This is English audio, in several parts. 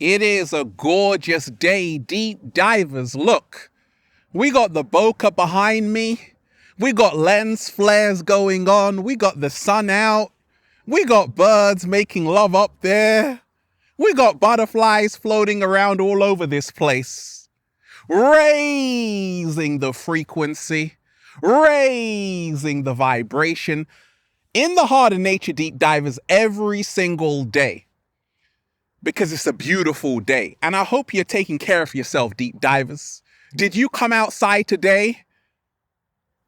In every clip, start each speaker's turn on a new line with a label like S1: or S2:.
S1: It is a gorgeous day, deep divers. Look, we got the bokeh behind me. We got lens flares going on. We got the sun out. We got birds making love up there. We got butterflies floating around all over this place, raising the frequency, raising the vibration in the heart of nature, deep divers, every single day. Because it's a beautiful day. And I hope you're taking care of yourself, deep divers. Did you come outside today?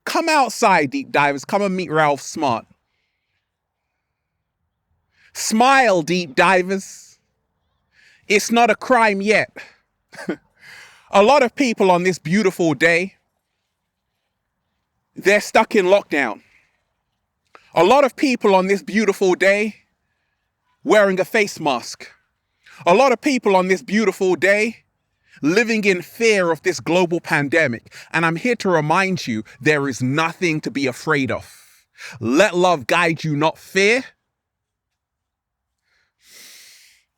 S1: Come outside, deep divers. Come and meet Ralph Smart. Smile, deep divers. It's not a crime yet. A lot of people on this beautiful day, they're stuck in lockdown. A lot of people on this beautiful day wearing a face mask. A lot of people on this beautiful day living in fear of this global pandemic. And I'm here to remind you, there is nothing to be afraid of. Let love guide you, not fear.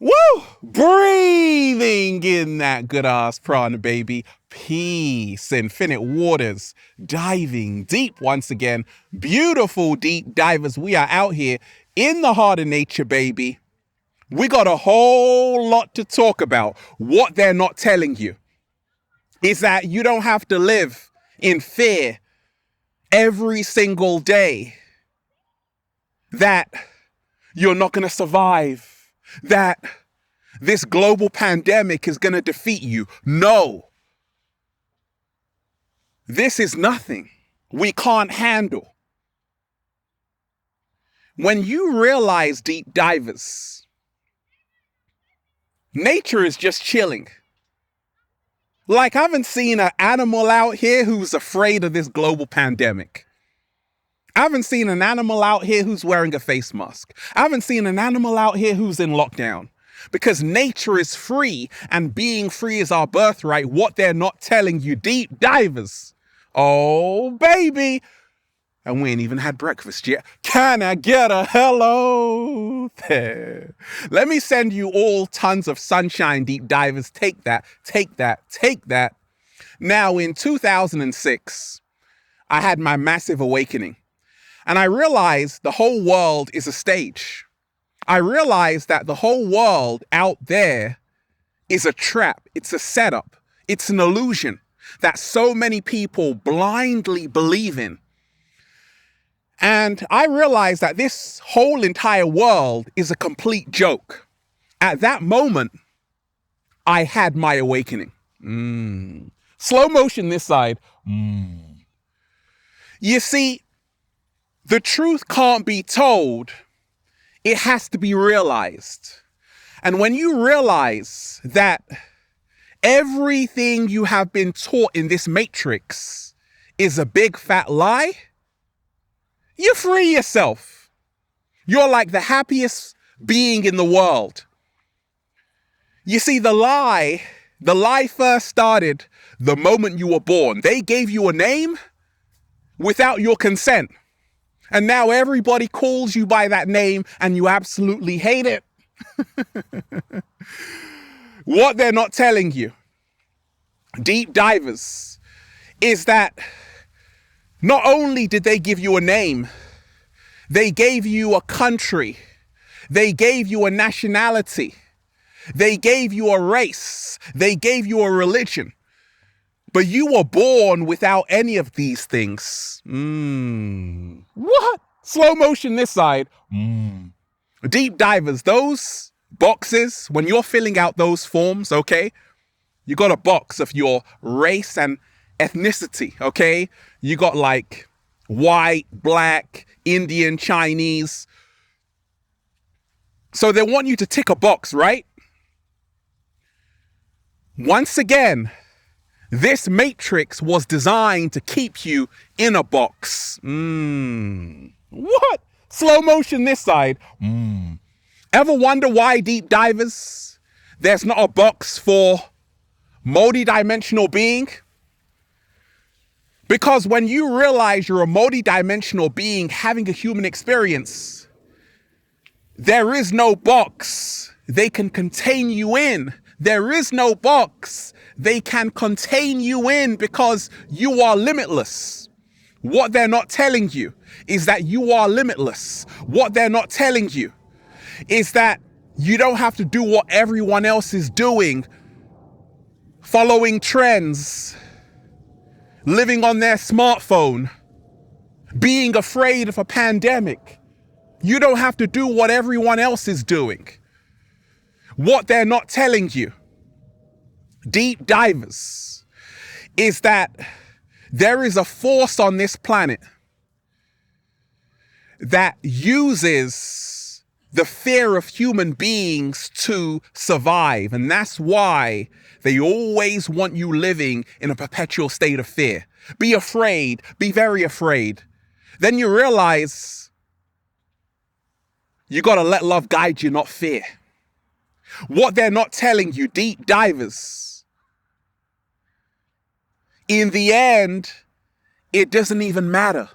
S1: Woo! Breathing in that good ass prana, baby. Peace, infinite waters, diving deep once again. Beautiful deep divers. We are out here in the heart of nature, baby. We got a whole lot to talk about. What they're not telling you is that you don't have to live in fear every single day that you're not going to survive, that this global pandemic is going to defeat you. No. This is nothing we can't handle. When you realize, deep divers, nature is just chilling. Like, I haven't seen an animal out here who's afraid of this global pandemic. I haven't seen an animal out here who's wearing a face mask. I haven't seen an animal out here who's in lockdown. Because nature is free, and being free is our birthright. What they're not telling you, deep divers. Oh, baby. And we ain't even had breakfast yet. Can I get a hello there? Let me send you all tons of sunshine, deep divers. Take that, take that, take that. Now, in 2006, I had my massive awakening. And I realized the whole world is a stage. I realized that the whole world out there is a trap. It's a setup. It's an illusion that so many people blindly believe in. And I realized that this whole entire world is a complete joke. At that moment, I had my awakening. Slow motion this side. You see, the truth can't be told. It has to be realized. And when you realize that everything you have been taught in this matrix is a big fat lie, you free yourself. You're like the happiest being in the world. You see, the lie first started the moment you were born. They gave you a name without your consent. And now everybody calls you by that name and you absolutely hate it. What they're not telling you, deep divers, is that not only did they give you a name, they gave you a country, they gave you a nationality, they gave you a race, they gave you a religion, but you were born without any of these things. What? Slow motion this side. Deep divers, those boxes, when you're filling out those forms, okay, you got a box of your race and ethnicity, okay? You got like white, black, Indian, Chinese. So they want you to tick a box, right? Once again, this matrix was designed to keep you in a box. What? Slow motion this side. Ever wonder why, deep divers, there's not a box for multi-dimensional being? Because when you realize you're a multi-dimensional being having a human experience, there is no box they can contain you in. There is no box they can contain you in because you are limitless. What they're not telling you is that you are limitless. What they're not telling you is that you don't have to do what everyone else is doing, following trends, living on their smartphone, being afraid of a pandemic. You don't have to do what everyone else is doing. What they're not telling you, deep divers, is that there is a force on this planet that uses the fear of human beings to survive. And that's why they always want you living in a perpetual state of fear. Be afraid, be very afraid. Then you realize you got to let love guide you, not fear. What they're not telling you, deep divers, in the end, it doesn't even matter.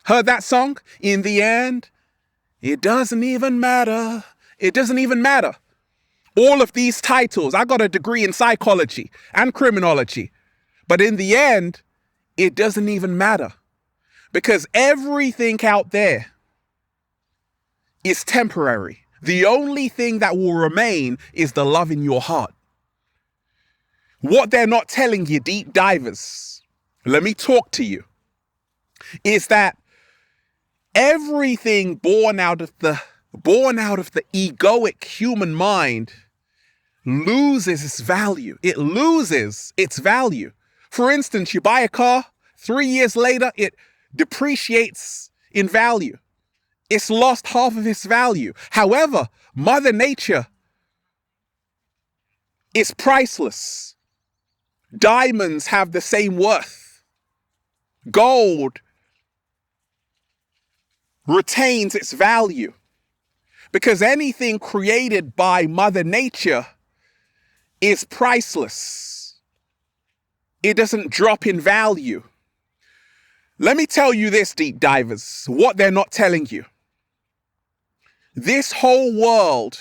S1: Heard that song? In the end, it doesn't even matter. It doesn't even matter. All of these titles, I got a degree in psychology and criminology, but in the end, it doesn't even matter because everything out there is temporary. The only thing that will remain is the love in your heart. What they're not telling you, deep divers, let me talk to you, is that everything born out of the egoic human mind loses its value. It loses its value. For instance, you buy a car, 3 years later, it depreciates in value. It's lost half of its value. However, Mother Nature is priceless. Diamonds have the same worth. Gold retains its value because anything created by Mother Nature is priceless. It doesn't drop in value. Let me tell you this, deep divers, what they're not telling you. This whole world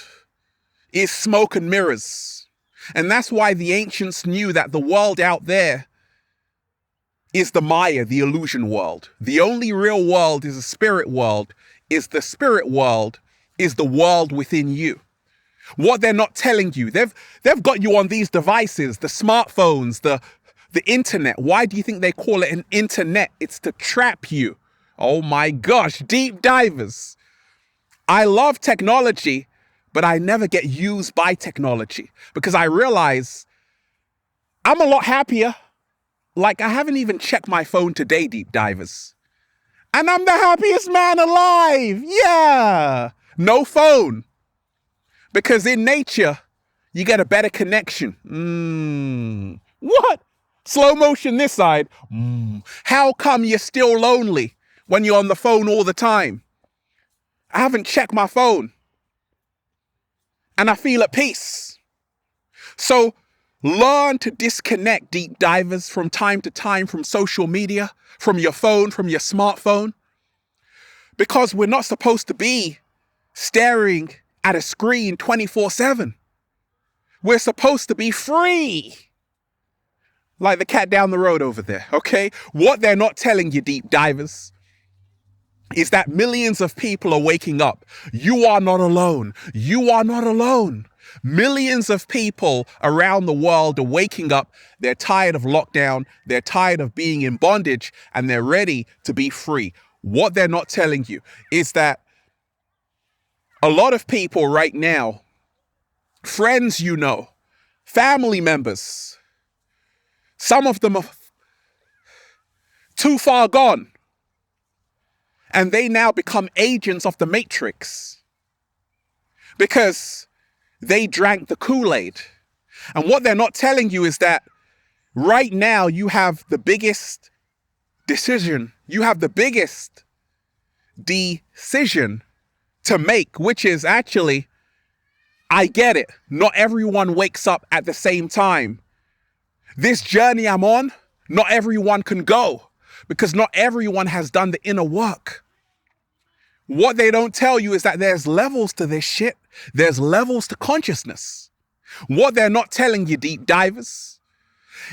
S1: is smoke and mirrors. And that's why the ancients knew that the world out there is the Maya, the illusion world. The only real world is a spirit world. The spirit world is the world within you. What they're not telling you, they've got you on these devices, the smartphones, the internet. Why do you think they call it an internet? It's to trap you. Oh my gosh, deep divers. I love technology, but I never get used by technology because I realize I'm a lot happier. Like, I haven't even checked my phone today, deep divers. And I'm the happiest man alive. Yeah. No phone. Because in nature, you get a better connection. What? Slow motion this side. How come you're still lonely when you're on the phone all the time? I haven't checked my phone. And I feel at peace. So learn to disconnect, deep divers, from time to time from social media, from your phone, from your smartphone. Because we're not supposed to be staring at a screen 24/7. We're supposed to be free. Like the cat down the road over there, okay? What they're not telling you, deep divers, is that millions of people are waking up. You are not alone. You are not alone. Millions of people around the world are waking up. They're tired of lockdown. They're tired of being in bondage, and they're ready to be free. What they're not telling you is that a lot of people right now, friends you know, family members, some of them are too far gone. And they now become agents of the Matrix because they drank the Kool-Aid. And what they're not telling you is that right now you have the biggest decision. You have the biggest decision to make, which is actually, I get it. Not everyone wakes up at the same time. This journey I'm on, not everyone can go because not everyone has done the inner work. What they don't tell you is that there's levels to this shit. There's levels to consciousness. What they're not telling you, deep divers,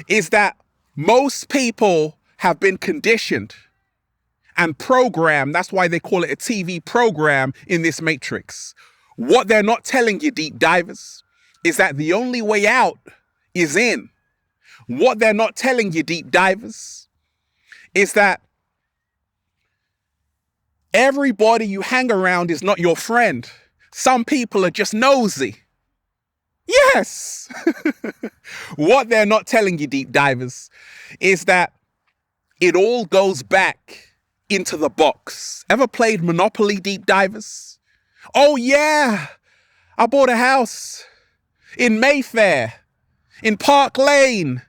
S1: is that most people have been conditioned and programmed. That's why they call it a TV program in this matrix. What they're not telling you, deep divers, is that the only way out is in. What they're not telling you, deep divers, is that everybody you hang around is not your friend. Some people are just nosy. Yes. What they're not telling you, deep divers, is that it all goes back into the box. Ever played Monopoly, deep divers? Oh yeah, I bought a house in Mayfair, in Park Lane.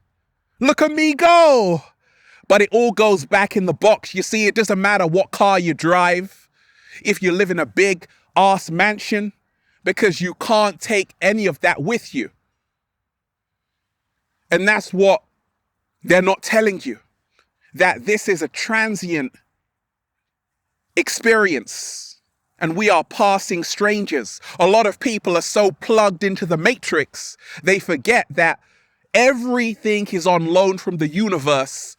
S1: Look at me go. But it all goes back in the box. You see, it doesn't matter what car you drive, if you live in a big ass mansion, because you can't take any of that with you. And that's what they're not telling you, that this is a transient experience and we are passing strangers. A lot of people are so plugged into the matrix, they forget that everything is on loan from the universe,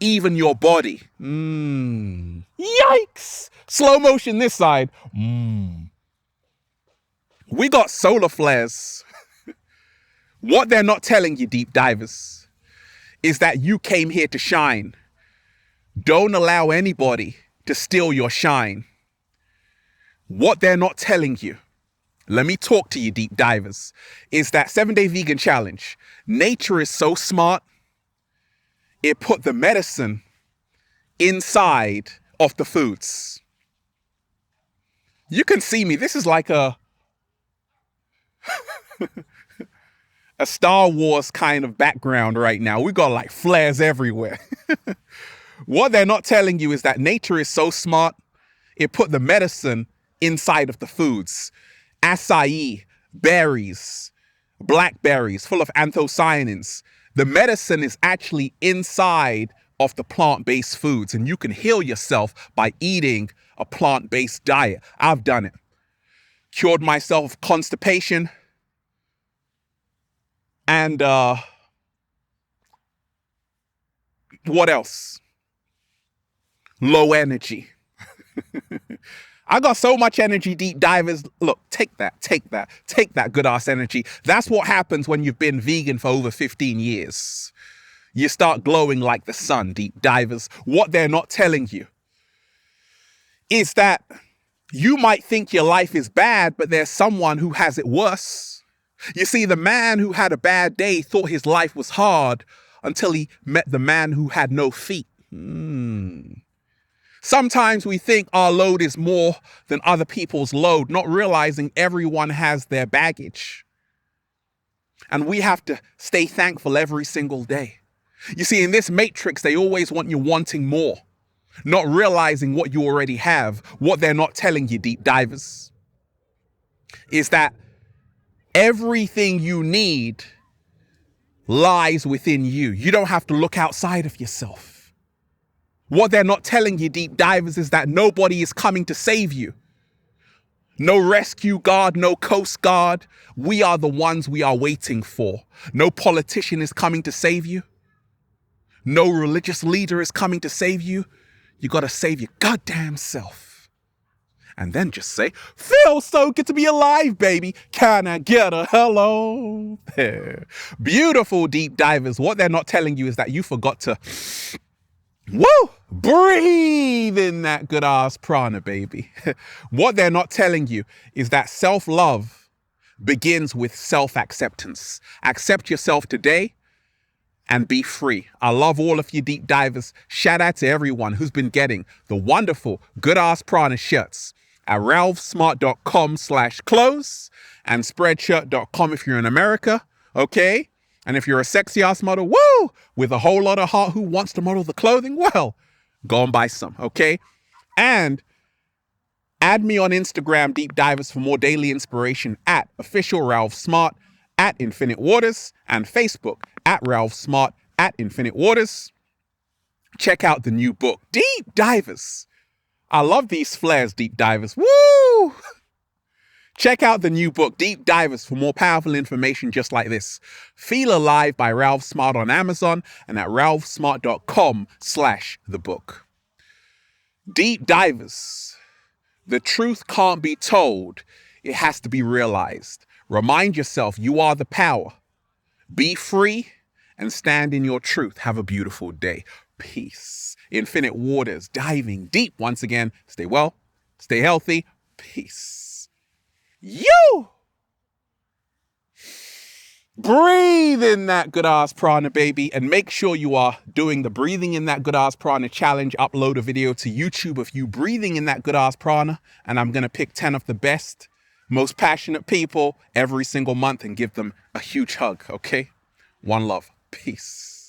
S1: even your body. Yikes! Slow motion this side. We got solar flares. What they're not telling you, deep divers, is that you came here to shine. Don't allow anybody to steal your shine. What they're not telling you, let me talk to you, deep divers, is that 7-Day Vegan Challenge. Nature is so smart, it put the medicine inside of the foods. You can see me. This is like a Star Wars kind of background right now. We got like flares everywhere. What they're not telling you is that nature is so smart, it put the medicine inside of the foods. Acai, berries, blackberries full of anthocyanins. The medicine is actually inside of the plant-based foods, and you can heal yourself by eating a plant-based diet. I've done it. Cured myself of constipation and what else? Low energy. I got so much energy, deep divers. Look, take that good ass energy. That's what happens when you've been vegan for over 15 years. You start glowing like the sun, deep divers. What they're not telling you is that you might think your life is bad, but there's someone who has it worse. You see, the man who had a bad day thought his life was hard until he met the man who had no feet. Sometimes we think our load is more than other people's load, not realizing everyone has their baggage. And we have to stay thankful every single day. You see, in this matrix, they always want you wanting more, not realizing what you already have. What they're not telling you, deep divers, is that everything you need lies within you. You don't have to look outside of yourself. What they're not telling you, deep divers, is that nobody is coming to save you. No rescue guard, no coast guard. We are the ones we are waiting for. No politician is coming to save you. No religious leader is coming to save you. You got to save your goddamn self. And then just say, feels so good to be alive, baby. Can I get a hello? Beautiful, deep divers. What they're not telling you is that you forgot to breathe in that good ass prana, baby. What they're not telling you is that self-love begins with self-acceptance. Accept yourself today and be free. I love all of you deep divers. Shout out to everyone who's been getting the wonderful good ass prana shirts at ralphsmart.com/clothes and spreadshirt.com if you're in America. Okay. And if you're a sexy ass model, with a whole lot of heart who wants to model the clothing, well, go and buy some, okay? And add me on Instagram, Deep Divers, for more daily inspiration at official Ralph Smart, at Infinite Waters, and Facebook at Ralph Smart, at Infinite Waters. Check out the new book, Deep Divers. I love these flares, Deep Divers. Woo! Check out the new book, Deep Divers, for more powerful information just like this. Feel Alive by Ralph Smart on Amazon and at ralphsmart.com/the book. Deep Divers. The truth can't be told. It has to be realized. Remind yourself you are the power. Be free and stand in your truth. Have a beautiful day. Peace. Infinite waters, diving deep once again. Stay well, stay healthy. Peace. You breathe in that good ass prana, baby, and make sure you are doing the breathing in that good ass prana challenge. Upload a video to YouTube of you breathing in that good ass prana, and I'm going to pick 10 of the best, most passionate people every single month and give them a huge hug, okay? One love. Peace.